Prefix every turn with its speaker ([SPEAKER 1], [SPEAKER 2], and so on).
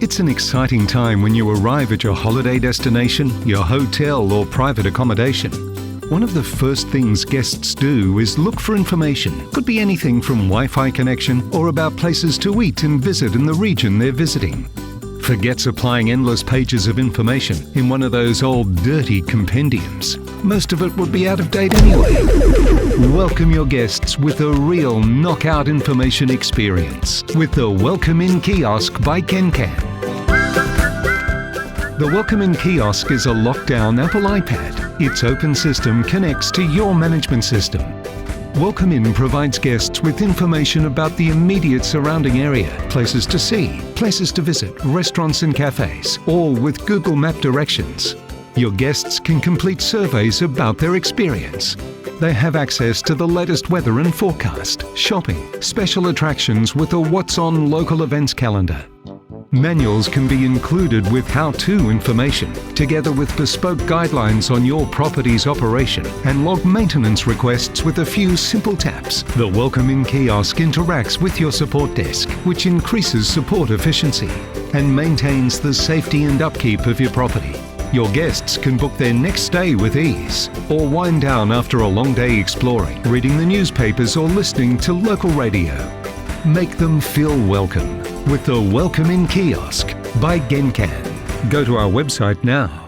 [SPEAKER 1] It's an exciting time when you arrive at your holiday destination, your hotel or private accommodation. One of the first things guests do is look for information. Could be anything from Wi-Fi connection or about places to eat and visit in the region they're visiting. Forget supplying endless pages of information in one of those old dirty compendiums. Most of it would be out of date anyway. Welcome your guests with a real knockout information experience with the WelcomeInn Kiosk by Genkan. The WelcomeInn Kiosk is a lockdown Apple iPad. Its open system connects to your management system. WelcomeInn provides guests with information about the immediate surrounding area, places to see, places to visit, restaurants and cafes, all with Google Map directions. Your guests can complete surveys about their experience. They have access to the latest weather and forecast, shopping, special attractions with a What's On local events calendar. Manuals can be included with how-to information, together with bespoke guidelines on your property's operation and log maintenance requests with a few simple taps. The WelcomeInn Kiosk interacts with your support desk, which increases support efficiency and maintains the safety and upkeep of your property. Your guests can book their next stay with ease or wind down after a long day exploring, reading the newspapers or listening to local radio. Make them feel welcome with the WelcomeInn Kiosk by Genkan. Go to our website now